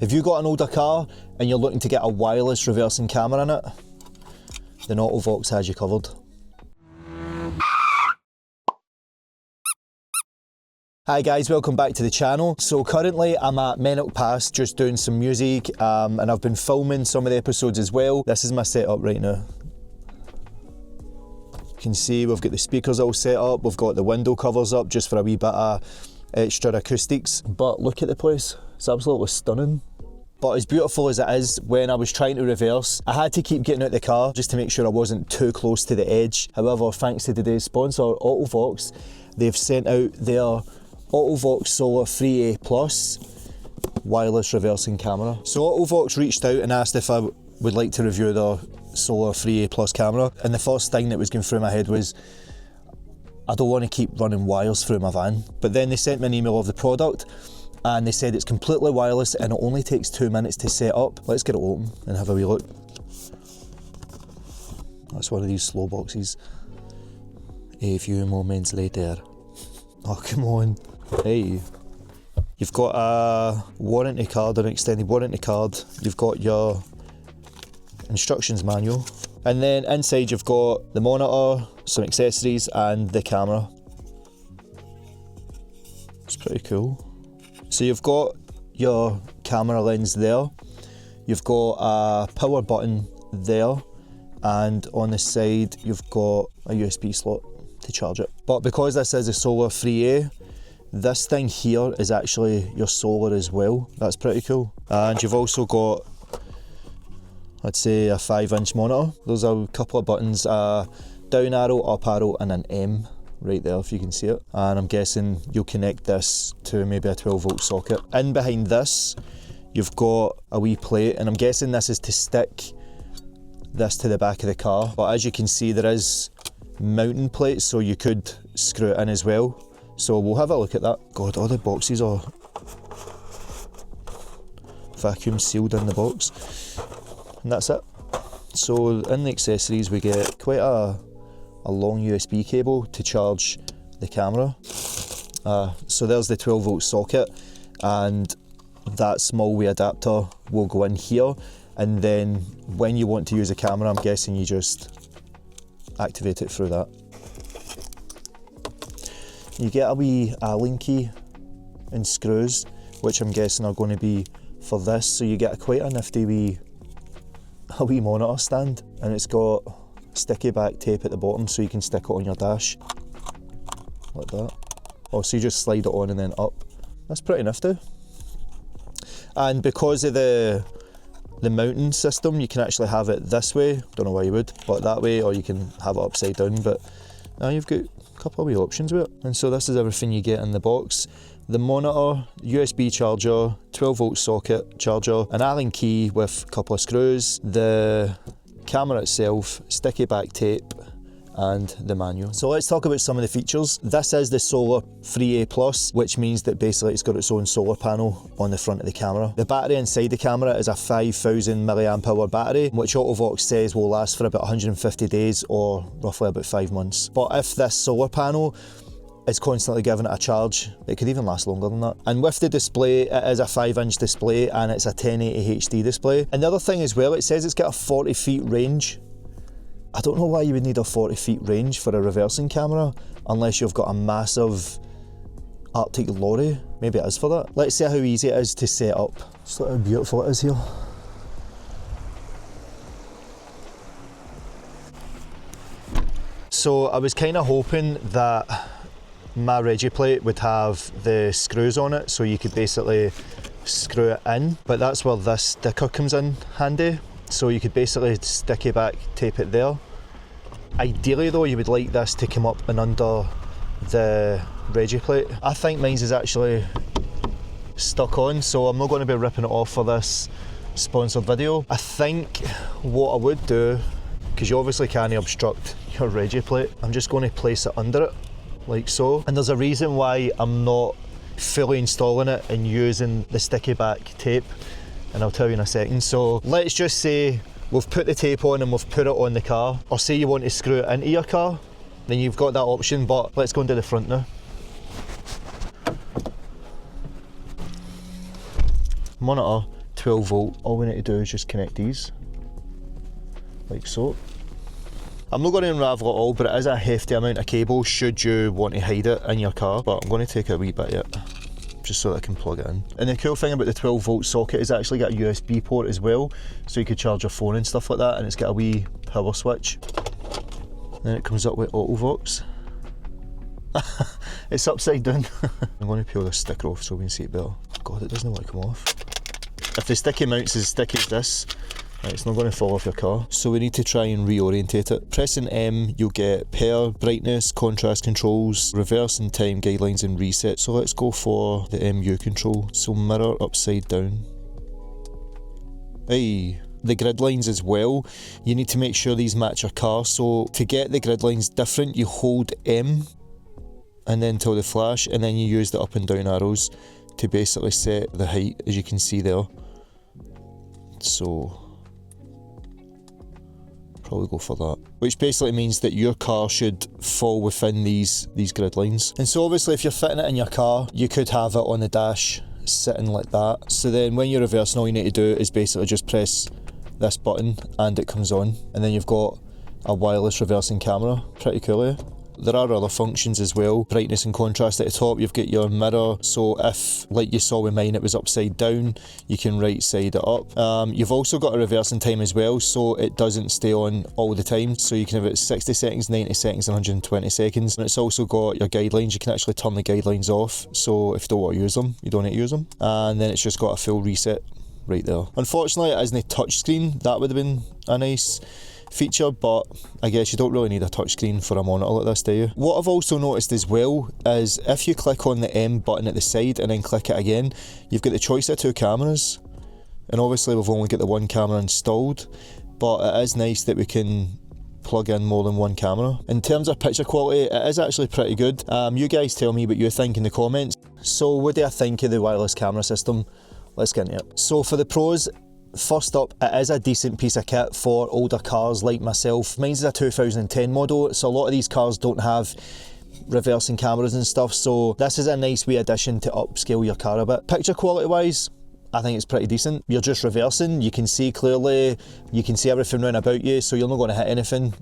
If you've got an older car and you're looking to get a wireless reversing camera in it, then Auto-Vox has you covered. Hi guys, welcome back to the channel. So currently I'm at Mennock Pass just doing some music and I've been filming some of the episodes as well. This is my setup right now. You can see we've got the speakers all set up, we've got the window covers up just for a wee bit of extra acoustics. But look at the place, it's absolutely stunning. But as beautiful as it is, when I was trying to reverse, I had to keep getting out the car just to make sure I wasn't too close to the edge. However, thanks to today's sponsor, Auto-Vox, they've sent out their Auto-Vox Solar 3A Plus wireless reversing camera. So Auto-Vox reached out and asked if I would like to review their Solar 3A Plus camera. And the first thing that was going through my head was, I don't want to keep running wires through my van. But then they sent me an email of the product and they said it's completely wireless and it only takes 2 minutes to set up. Let's get it open and have a wee look. That's one of these slow boxes. A few moments later. Oh, come on. Hey. You've got a warranty card, an extended warranty card. You've got your instructions manual. And then inside you've got the monitor, some accessories and the camera. It's pretty cool. So you've got your camera lens there. You've got a power button there. And on the side you've got a USB slot to charge it. But because this is a Solar 3A, this thing here is actually your solar as well. That's pretty cool. And you've also got, I'd say, a 5-inch monitor. There's a couple of buttons, a down arrow, up arrow and an M right there if you can see it. And I'm guessing you'll connect this to maybe a 12-volt socket. In behind this, you've got a wee plate and I'm guessing this is to stick this to the back of the car. But as you can see, there is mounting plates, so you could screw it in as well. So we'll have a look at that. God, all the boxes are vacuum sealed in the box. And that's it. So in the accessories we get quite a long USB cable to charge the camera. So there's the 12-volt socket and that small wee adapter will go in here, and then when you want to use a camera, I'm guessing you just activate it through that. You get a wee Allen key and screws, which I'm guessing are going to be for this. So you get quite a nifty wee monitor stand, and it's got sticky back tape at the bottom so you can stick it on your dash like that. Oh, so you just slide it on and then up. That's pretty nifty. And because of the mounting system, you can actually have it this way. Don't know why you would, but that way, or you can have it upside down. But now you've got a couple of wee options with it. And so this is everything you get in the box. The monitor, USB charger, 12-volt socket charger, an Allen key with a couple of screws, the camera itself, sticky back tape, and the manual. So let's talk about some of the features. This is the Solar 3A Plus, which means that basically it's got its own solar panel on the front of the camera. The battery inside the camera is a 5,000 milliamp hour battery, which Auto-Vox says will last for about 150 days or roughly about 5 months. But if this solar panel is constantly giving it a charge, it could even last longer than that. And with the display, it is a 5-inch display and it's a 1080 HD display. And the other thing as well, it says it's got a 40 feet range. I don't know why you would need a 40 feet range for a reversing camera unless you've got a massive Arctic lorry. Maybe it is for that. Let's see how easy it is to set up. Just look how beautiful it is here. So I was kind of hoping that my Regi plate would have the screws on it so you could basically screw it in, but that's where this sticker comes in handy. So you could basically sticky back tape it there. Ideally though, you would like this to come up and under the Regi plate. I think mine's is actually stuck on, so I'm not going to be ripping it off for this sponsored video. I think what I would do, because you obviously can't obstruct your Regi plate, I'm just going to place it under it, like so. And there's a reason why I'm not fully installing it and using the sticky back tape, and I'll tell you in a second. So let's just say we've put the tape on and we've put it on the car, or say you want to screw it into your car, then you've got that option. But let's go into the front now. monitor, 12 volt. All we need to do is just connect these, like so. I'm not going to unravel it all, but it is a hefty amount of cable should you want to hide it in your car, but I'm going to take a wee bit of it, just so that I can plug it in. And the cool thing about the 12 volt socket is actually got a USB port as well, so you could charge your phone and stuff like that, and it's got a wee power switch. Then it comes up with Auto-Vox. It's upside down. I'm going to peel this sticker off so we can see it better. God, it doesn't want to come off. If the sticky mount's as sticky as this, it's not going to fall off your car. So we need to try and reorientate it. Pressing M, you'll get pair, brightness, contrast controls, reverse and time guidelines and reset. So let's go for the MU control. So mirror upside down. Hey. The grid lines as well, you need to make sure these match your car. So to get the grid lines different, you hold M and then till they flash, and then you use the up and down arrows to basically set the height, as you can see there. So probably go for that, which basically means that your car should fall within these grid lines. And so obviously if you're fitting it in your car, you could have it on the dash sitting like that. So then when you're reversing, all you need to do is basically just press this button and it comes on, and then you've got a wireless reversing camera. Pretty cool, eh? There are other functions as well. Brightness and contrast at the top, you've got your mirror, so if, like you saw with mine, it was upside down, you can right side it up. You've also got a reversing time as well, so it doesn't stay on all the time, so you can have it 60 seconds, 90 seconds, 120 seconds. And it's also got your guidelines, you can actually turn the guidelines off, so if you don't want to use them, you don't need to use them. And then it's just got a full reset right there. Unfortunately, it isn't a touchscreen. That would have been a nice feature, but I guess you don't really need a touchscreen for a monitor like this, do you? What I've also noticed as well is if you click on the M button at the side and then click it again, you've got the choice of 2 cameras. And obviously we've only got the 1 camera installed, but it is nice that we can plug in more than 1 camera. In terms of picture quality, it is actually pretty good. You guys tell me what you think in the comments. So what do I think of the wireless camera system? Let's get into it. So for the pros, first up, it is a decent piece of kit for older cars like myself. Mine's is a 2010 model, so a lot of these cars don't have reversing cameras and stuff, so this is a nice wee addition to upscale your car a bit. Picture quality wise, I think it's pretty decent. You're just reversing, you can see clearly, you can see everything round about you, so you're not going to hit anything.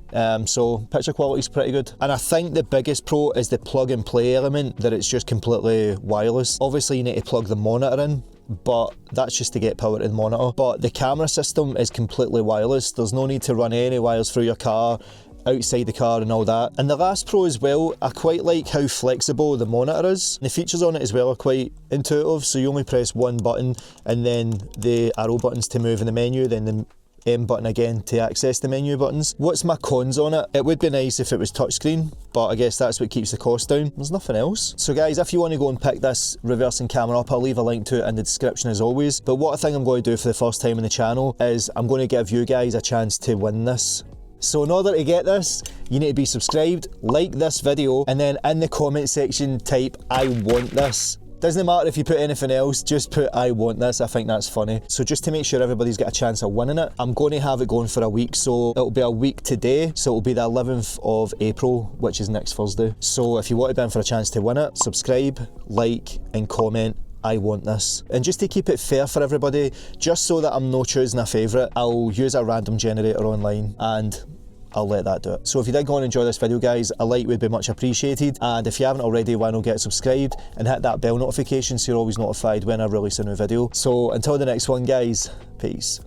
So picture quality is pretty good. And I think the biggest pro is the plug and play element, that it's just completely wireless. Obviously you need to plug the monitor in, but that's just to get power to the monitor. But the camera system is completely wireless. There's no need to run any wires through your car, outside the car and all that. And the last pro as well, I quite like how flexible the monitor is. The features on it as well are quite intuitive, so you only press 1 button and then the arrow buttons to move in the menu, then the M button again to access the menu buttons. What's my cons on it? It would be nice if it was touchscreen, but I guess that's what keeps the cost down. There's nothing else. So guys, if you want to go and pick this reversing camera up, I'll leave a link to it in the description as always. But what I think I'm going to do for the first time on the channel is I'm going to give you guys a chance to win this. So in order to get this, you need to be subscribed, like this video, and then in the comment section type, "I want this." Doesn't matter if you put anything else, just put "I want this." I think that's funny. So just to make sure everybody's got a chance of winning it, I'm going to have it going for a week. So it'll be a week today. So it'll be the 11th of April, which is next Thursday. So if you want to be in for a chance to win it, subscribe, like, and comment "I want this." And just to keep it fair for everybody, just so that I'm not choosing a favourite, I'll use a random generator online and I'll let that do it. So if you did go and enjoy this video guys, a like would be much appreciated, and if you haven't already, why not get subscribed and hit that bell notification so you're always notified when I release a new video. So until the next one guys, peace.